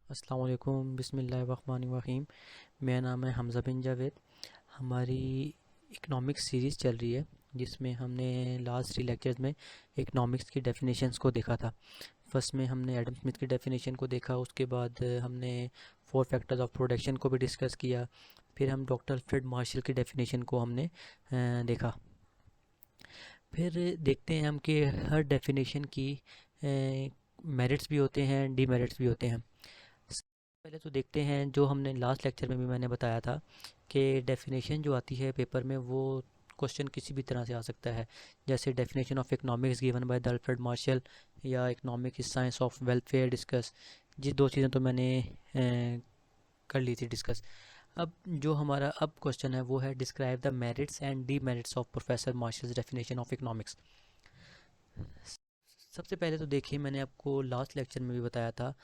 अस्सलाम वालेकुम बिस्मिल्लाहिर्रहमानिर्रहीम। मेरा नाम है हमज़ा बिन जावेद। हमारी इकनॉमिक्स सीरीज़ चल रही है जिसमें हमने लास्ट 3 लेक्चर्स में इकनॉमिक्स की डेफिनेशंस को देखा था। फर्स्ट में हमने एडम स्मिथ की डेफिनेशन को देखा, उसके बाद हमने 4 फैक्टर्स ऑफ प्रोडक्शन को भी डिस्कस किया। फिर हम डॉक्टर अल्फ्रेड मार्शल की डेफिनेशन को हमने देखा। फिर देखते हैं हम कि हर डेफिनेशन की मेरिट्स भी होते हैं, डीमेरिट्स भी होते हैं। पहले तो देखते हैं, जो हमने लास्ट लेक्चर में भी मैंने बताया था कि डेफिनेशन जो आती है पेपर में वो क्वेश्चन किसी भी तरह से आ सकता है। जैसे definition of economics given by the Alfred Marshall, या economic is science of welfare discuss. ये दो चीज़ें तो मैंने कर ली थी डिस्कस। अब जो हमारा अब क्वेश्चन है वो है describe the merits and demerits of professor marshals definition of economics. सबसे पहले तो देखिए, मैंने आपको लास्ट लेक्चर में भी बताया था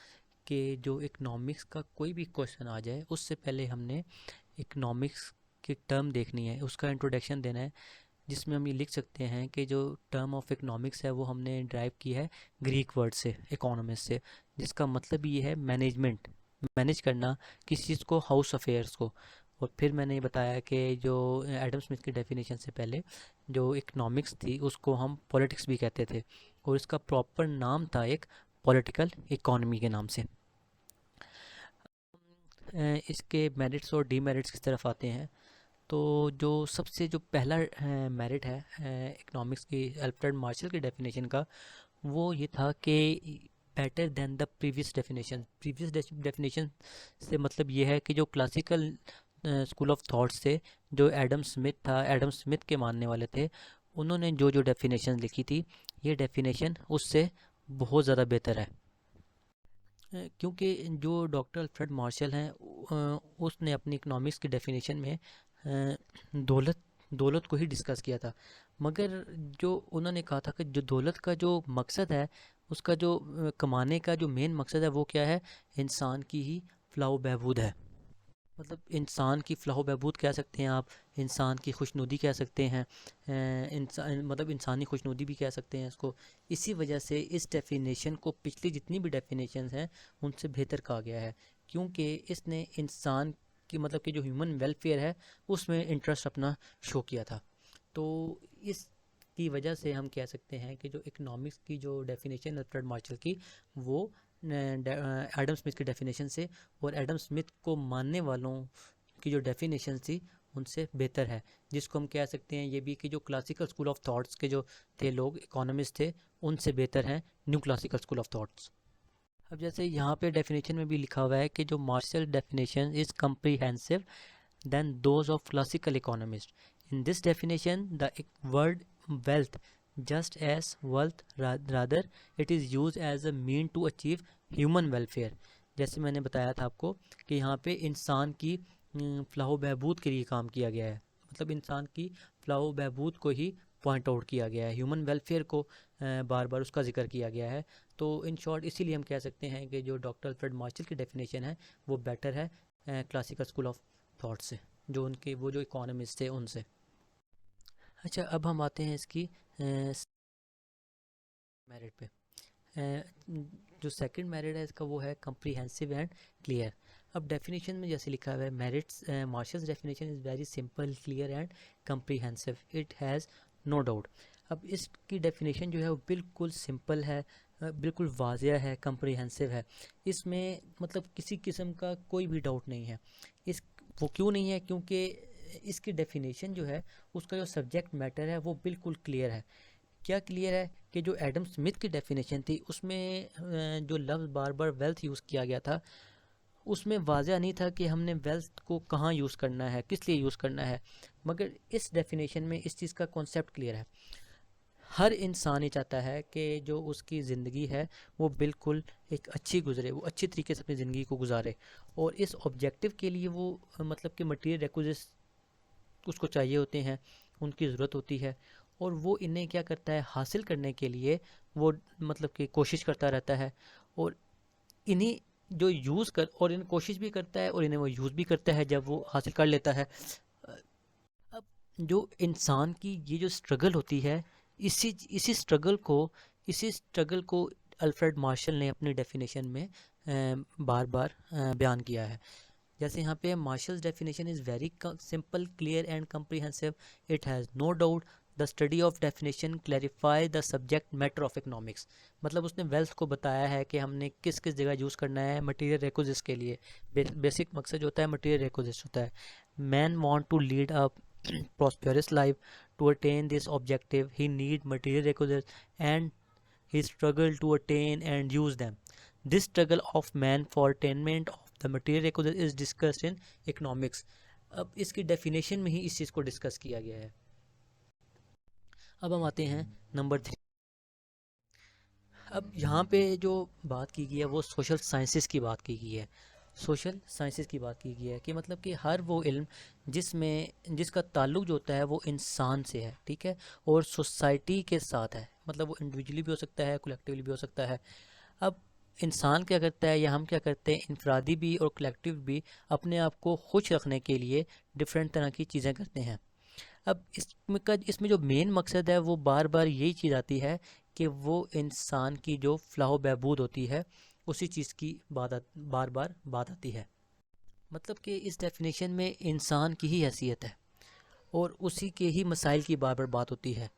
कि जो इकनॉमिक्स का कोई भी क्वेश्चन आ जाए उससे पहले हमने इकनॉमिक्स की टर्म देखनी है, उसका इंट्रोडक्शन देना है, जिसमें हम ये लिख सकते हैं कि जो टर्म ऑफ इकनॉमिक्स है वो हमने ड्राइव की है ग्रीक वर्ड से, इकोनॉमिस्ट से, जिसका मतलब ये है मैनेजमेंट, मैनेज करना किसी चीज़ को, हाउस अफेयर्स को। और फिर मैंने ये बताया कि जो एडम स्मिथ की डेफिनेशन से पहले जो इकनॉमिक्स थी उसको हम पॉलिटिक्स भी कहते थे, और इसका प्रॉपर नाम था एक पॉलिटिकल इकोनॉमी के नाम से। इसके मेरिट्स और डीमेरिट्स की तरफ आते हैं। तो जो सबसे जो पहला मेरिट है इकोनॉमिक्स की अल्फ्रेड मार्शल की डेफिनेशन का, वो ये था कि better than the previous definition से मतलब ये है कि जो क्लासिकल स्कूल ऑफ थॉट्स थे, जो एडम स्मिथ था, एडम स्मिथ के मानने वाले थे, उन्होंने जो जो डेफिनेशन लिखी थी, ये डेफिनेशन उससे बहुत ज़्यादा बेहतर है। क्योंकि जो डॉक्टर अल्फ्रेड मार्शल हैं, उसने अपनी इकोनॉमिक्स की डेफिनेशन में दौलत दौलत को ही डिस्कस किया था। मगर जो उन्होंने कहा था कि जो दौलत का जो मकसद है, उसका जो कमाने का जो मेन मकसद है वो क्या है, इंसान की ही फलाह बहबूद है। मतलब इंसान की फलाह बहबूद कह सकते हैं आप, इंसान की खुशनुदी कह सकते हैं, इंसान मतलब इंसानी खुशनुदी भी कह सकते हैं इसको। इसी वजह से इस डेफिनेशन को पिछली जितनी भी डेफिनेशंस हैं उनसे बेहतर कहा गया है, क्योंकि इसने इंसान की मतलब कि जो ह्यूमन वेलफेयर है उसमें इंटरेस्ट अपना शो किया था। तो इस की वजह से हम कह सकते हैं कि जो इकोनॉमिक्स की जो डेफिनेशन अल्फ्रेड मार्शल की, वो एडम स्मिथ की डेफिनेशन से और एडम स्मिथ को मानने वालों की जो डेफिनेशन थी उनसे बेहतर है। जिसको हम कह सकते हैं ये भी कि जो क्लासिकल स्कूल ऑफ थॉट्स के जो थे लोग, इकोनॉमिस्ट थे, उनसे बेहतर हैं new classical school of thoughts. अब जैसे यहाँ पे डेफिनेशन में भी लिखा हुआ है कि जो Marshall definition is comprehensive than those of classical economists. In this definition, the word wealth, just as wealth, rather it is used as a mean to achieve human welfare. जैसे मैंने बताया था आपको कि यहाँ पे इंसान की फलाह बहबूद के लिए काम किया गया है, मतलब इंसान की फलाह बहबूद को ही पॉइंट आउट किया गया है, ह्यूमन वेलफेयर को बार बार उसका जिक्र किया गया है। तो इन शॉर्ट इसीलिए हम कह सकते हैं कि जो डॉक्टर अल्फ्रेड मार्शल की डेफिनेशन है वो बेटर है क्लासिकल स्कूल ऑफ थॉट से, जो उनके वो जो इकोनॉमिस्ट थे उनसे। अच्छा, अब हम आते हैं इसकी मेरिट पे। जो सेकंड मेरिट है इसका वो है कम्प्रीहेंसिव एंड क्लियर। अब डेफिनेशन में जैसे लिखा हुआ है, merits Marshall's definition is very simple, clear and comprehensive, it has no doubt. अब इसकी डेफिनेशन जो है वो बिल्कुल सिंपल है, बिल्कुल वाजिया है, कम्प्रीहेंसिव है। इसमें मतलब किसी किस्म का कोई भी डाउट नहीं है। इस वो क्यों नहीं है, क्योंकि इसकी डेफिनेशन जो है उसका जो सब्जेक्ट मैटर है वो बिल्कुल क्लियर है। क्या क्लियर है कि जो एडम स्मिथ की डेफिनेशन थी उसमें जो लफ्ज़ बार बार वेल्थ यूज़ किया गया था, उसमें वाजह नहीं था कि हमने वेल्थ को कहाँ यूज़ करना है, किस लिए यूज़ करना है। मगर इस डेफिनेशन में इस चीज़ का कॉन्सेप्ट क्लियर है। हर इंसान ये चाहता है कि जो उसकी ज़िंदगी है वो बिल्कुल एक अच्छी गुजरे, वो अच्छी तरीके से अपनी ज़िंदगी को गुजारे। और इस ऑब्जेक्टिव के लिए वो मतलब कि मटेरियल रिक्विजिट्स उसको चाहिए होते हैं, उनकी ज़रूरत होती है, और वो इन्हें क्या करता है, हासिल करने के लिए वो मतलब कि कोशिश करता रहता है। और इन्हीं जो यूज़ कर और इन कोशिश भी करता है और इन्हें वो यूज़ भी करता है जब वो हासिल कर लेता है। अब जो इंसान की ये जो स्ट्रगल होती है, इसी इसी स्ट्रगल को इसी स्ट्रगल को अल्फ्रेड मार्शल ने अपनी डेफिनेशन में बार बार बयान किया है। जैसे यहाँ पे Marshall's definition is very simple, clear and comprehensive. It has no doubt the study of definition clarify the subject matter of economics. मतलब उसने वेल्थ को बताया है कि हमने किस किस जगह यूज़ करना है मटेरियल रिक्विजिट्स के लिए। बेसिक मकसद जो होता है मटेरियल रिक्विजिट्स होता है। Man want to lead a prosperous life. To attain this objective he need material requisites and he struggle to attain and use them. This struggle of man for attainment of the material requisites is discussed in economics. अब इसकी definition में ही इस चीज़ को discuss किया गया है। अब हम आते हैं नंबर 3। अब यहाँ पे जो बात की गई है वो सोशल साइंसेस की बात की गई है। सोशल साइंसेस की बात की गई है कि मतलब कि हर वो इल्म जिसका ताल्लुक जो होता है वो इंसान से है, ठीक है, और सोसाइटी के साथ है। मतलब वो इंडिविजुअली भी हो सकता है, कलेक्टिवली भी हो सकता है। अब इंसान क्या करता है या हम क्या करते हैं, इनफरादी भी और कलेक्टिव भी, अपने आप को खुश रखने के लिए डिफरेंट तरह की चीज़ें करते हैं। अब इसमें जो मेन मकसद है वो बार बार यही चीज़ आती है कि वो इंसान की जो फलाह बहबूद होती है उसी चीज़ की बार बार बात आती है। मतलब कि इस डेफिनेशन में इंसान की ही हैसियत है और उसी के ही मसाइल की बार बार बात होती है।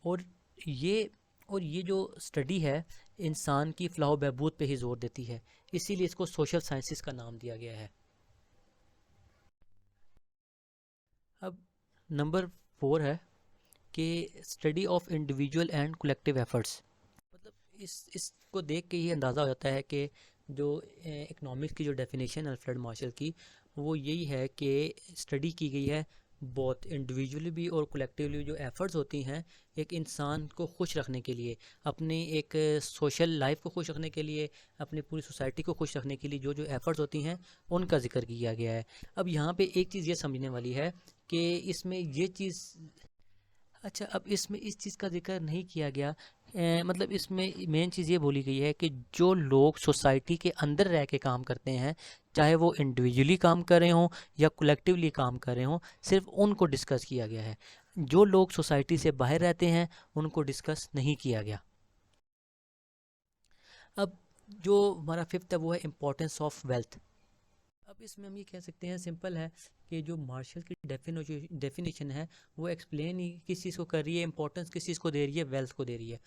और ये ये जो स्टडी है इंसान की फलाह बहबूद पे ही जोर देती है, इसीलिए इसको सोशल साइंसेस का नाम दिया गया है। अब नंबर 4 है कि study of individual and collective efforts. मतलब इसको देख के ही अंदाज़ा हो जाता है कि जो इकोनॉमिक्स की जो डेफिनेशन है अल्फ्रेड मार्शल की, वो यही है कि स्टडी की गई है बहुत इंडिविजुअली भी और कलेक्टिवली जो एफर्ट्स होती हैं एक इंसान को खुश रखने के लिए, अपनी एक सोशल लाइफ को खुश रखने के लिए, अपनी पूरी सोसाइटी को खुश रखने के लिए जो जो एफर्ट्स होती हैं उनका जिक्र किया गया है। अब यहाँ पे एक चीज़ ये समझने वाली है कि इसमें ये चीज़, अच्छा, अब इसमें इस चीज़ का जिक्र नहीं किया गया। मतलब इसमें मेन चीज़ ये बोली गई है कि जो लोग सोसाइटी के अंदर रह के काम करते हैं, चाहे वो इंडिविजुअली काम कर रहे हों या कलेक्टिवली काम कर रहे हों, सिर्फ उनको डिस्कस किया गया है। जो लोग सोसाइटी से बाहर रहते हैं उनको डिस्कस नहीं किया गया। अब जो हमारा फिफ्थ है वो है इम्पोर्टेंस ऑफ वेल्थ। अब इसमें हम ये कह सकते हैं, सिंपल है, कि जो मार्शल की डेफिनेशन है वो एक्सप्लेन ही किस चीज़ को कर रही है, इंपॉर्टेंस किस चीज़ को दे रही है, वेल्थ को दे रही है।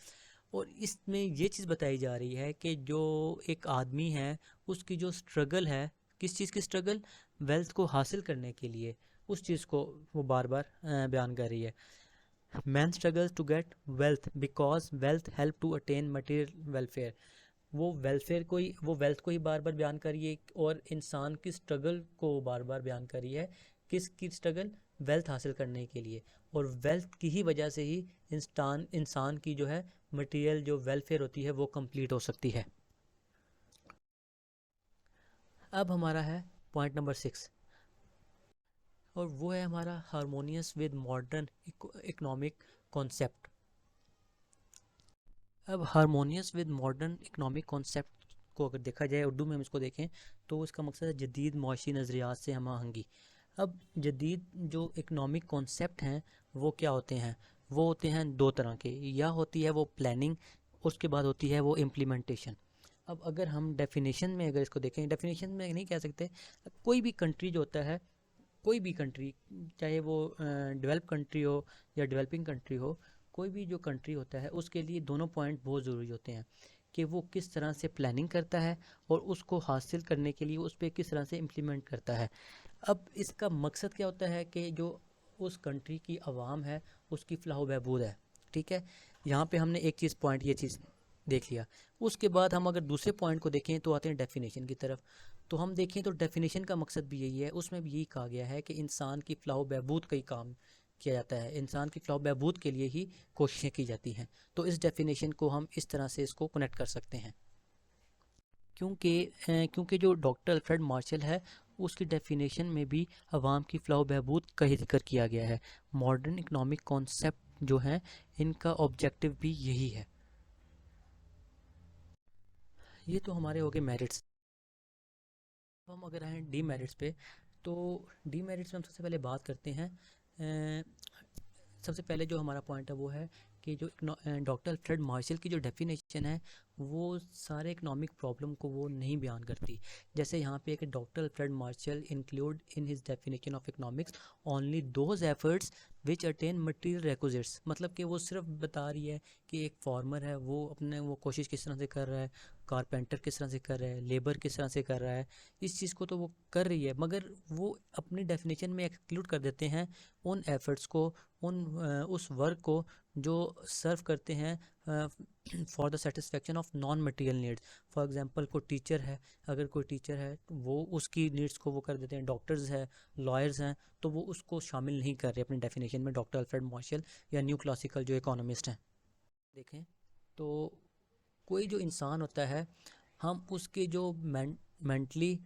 और इसमें ये चीज़ बताई जा रही है कि जो एक आदमी है उसकी जो स्ट्रगल है, किस चीज़ की स्ट्रगल, वेल्थ को हासिल करने के लिए, उस चीज़ को वो बार बार बयान कर रही है। Man struggles to get wealth because wealth help to attain material welfare. वो वेल्थ को ही बार बार बयान करी है और इंसान की स्ट्रगल को बार बार बयान करी है। किसकी स्ट्रगल, वेल्थ हासिल करने के लिए। और वेल्थ की ही वजह से ही इंसान की जो है मटेरियल जो वेलफेयर होती है वो कंप्लीट हो सकती है। अब हमारा है पॉइंट नंबर 6, और वो है हमारा harmonious with modern economic concept. अब harmonious with modern economic concept को अगर देखा जाए, उर्दू में हम इसको देखें तो इसका मकसद है जदीद मुआशी नज़रियात से हम आहंगी। अब जदीद जो इकोनॉमिक कॉन्सेप्ट हैं वो क्या होते हैं, वो होते हैं दो तरह के, या होती है वो प्लानिंग, उसके बाद होती है वो इम्प्लीमेंटेशन। अब अगर हम डेफिनेशन में अगर इसको देखें, डेफिनेशन में नहीं कह सकते, कोई भी कंट्री जो होता है, कोई भी कंट्री, चाहे वो डेवलप कंट्री हो या डेवलपिंग कंट्री हो, कोई भी जो कंट्री होता है उसके लिए दोनों पॉइंट बहुत ज़रूरी होते हैं कि वो किस तरह से प्लानिंग करता है और उसको हासिल करने के लिए उस पर किस तरह से इम्प्लीमेंट करता है। अब इसका मकसद क्या होता है कि जो उस कंट्री की आवाम है उसकी फलाह बहबूद है, ठीक है। यहाँ पे हमने एक चीज़ पॉइंट ये चीज़ देख लिया। उसके बाद हम अगर दूसरे पॉइंट को देखें तो आते हैं डेफिनेशन की तरफ। तो हम देखें तो डेफिनेशन का मकसद भी यही है, उसमें भी यही कहा गया है कि इंसान की फलाह बहबूद का ही काम किया जाता है, इंसान की फलाह बहबूद के लिए ही कोशिशें की जाती हैं। तो इस डेफिनेशन को हम इस तरह से इसको कनेक्ट कर सकते हैं, क्योंकि जो डॉक्टर अल्फ्रेड मार्शल है उसकी डेफिनेशन में भी अवाम की फलाह बहबूद का ही जिक्र किया गया है। मॉडर्न इकोनॉमिक कॉन्सेप्ट जो हैं इनका ऑब्जेक्टिव भी यही है। ये तो हमारे हो गए मेरिट्स। हम अगर आए डी मेरिट्स पे, तो डी मेरिट्स में हम सबसे पहले बात करते हैं। सबसे पहले जो हमारा पॉइंट है वो है कि जो डॉक्टर अल्फ्रेड मार्शल की जो डेफिनेशन है वो सारे इकोनॉमिक प्रॉब्लम को वो नहीं बयान करती। जैसे यहाँ पे एक doctor Alfred Marshall include in his definition of economics only those efforts which attain material requisites, मतलब कि वो सिर्फ बता रही है कि एक फार्मर है वो अपने वो कोशिश किस तरह से कर रहा है, कारपेंटर किस तरह से कर रहा है, लेबर किस तरह से कर रहा है, इस चीज़ को तो वो कर रही है, मगर वो अपनी डेफिनेशन में एक्सक्लूड कर देते हैं उन एफर्ट्स को, उस वर्क को जो सर्व करते हैं for the satisfaction of non material needs. For example कोई टीचर है, अगर कोई टीचर है तो वो उसकी नीड्स को वो कर देते हैं, डॉक्टर्स है, लॉयर्स हैं, तो वो उसको शामिल नहीं कर रहे अपनी डेफिनेशन में, डॉक्टर अल्फ्रेड मार्शल या न्यू क्लासिकल जो इकोनॉमिस्ट हैं। देखें तो कोई जो इंसान होता है, हम उसके जो मेंटली,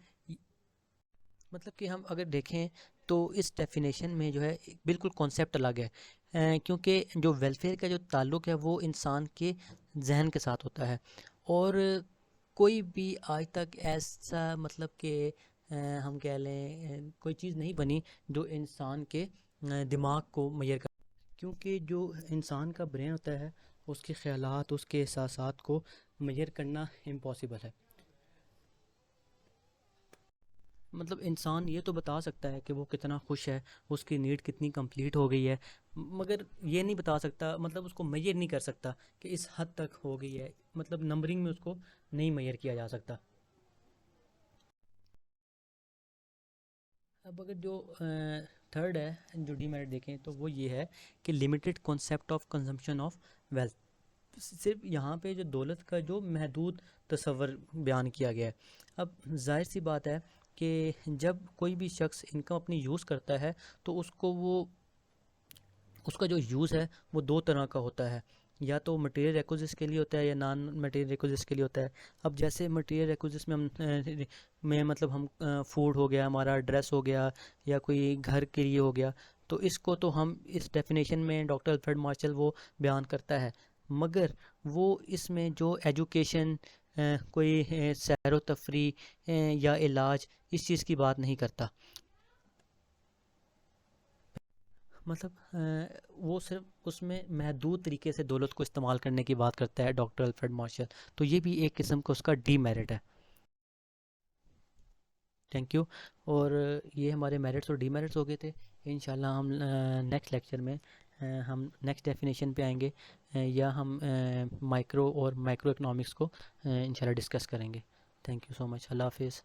मतलब कि हम अगर देखें तो इस डेफिनेशन में जो है एक बिल्कुल कॉन्सेप्ट अलग है, क्योंकि जो वेलफेयर का जो ताल्लुक है वो इंसान के जहन के साथ होता है। और कोई भी आज तक ऐसा मतलब कि हम कह लें कोई चीज़ नहीं बनी जो इंसान के दिमाग को मैयर कर, क्योंकि जो इंसान का ब्रेन होता है उसके ख्यालात, उसके एहसासात को मैयर करना इम्पॉसिबल है। मतलब इंसान ये तो बता सकता है कि वो कितना खुश है, उसकी नीड कितनी कंप्लीट हो गई है, मगर ये नहीं बता सकता, मतलब उसको मेजर नहीं कर सकता कि इस हद तक हो गई है, मतलब नंबरिंग में उसको नहीं मेजर किया जा सकता। अब अगर जो थर्ड है जो डीमेरिट देखें तो वो ये है कि limited concept of consumption of wealth. सिर्फ यहाँ पे जो दौलत का जो महदूद तस्वर बयान किया गया है। अब जाहिर सी बात है कि जब कोई भी शख्स इनकम अपनी यूज़ करता है तो उसको वो उसका जो यूज़ है वो दो तरह का होता है, या तो मटेरियल रिक्विजिट्स के लिए होता है या नॉन मटेरियल रिक्विजिट्स के लिए होता है। अब जैसे मटेरियल रिक्विजिट्स में मतलब हम फूड हो गया, हमारा ड्रेस हो गया, या कोई घर के लिए हो गया, तो इसको तो हम इस डेफिनेशन में डॉक्टर अल्फ्रेड मार्शल वो बयान करता है, मगर वो इसमें जो एजुकेशन, कोई सैर व तफरी या इलाज, इस चीज़ की बात नहीं करता। मतलब वो सिर्फ उसमें महदूद तरीके से दौलत को इस्तेमाल करने की बात करता है डॉक्टर अल्फ्रेड मार्शल। तो ये भी एक किस्म का उसका डीमेरिट है। Thank you. और ये हमारे मेरिट्स और डीमेरिट्स हो गए थे। इंशाल्लाह हम नेक्स्ट लेक्चर में हम नेक्स्ट डेफिनेशन पे आएंगे, या हम माइक्रो और माइक्रो इकोनॉमिक्स को इंशाल्लाह डिस्कस करेंगे। Thank you so much. अल्लाह हाफिज़।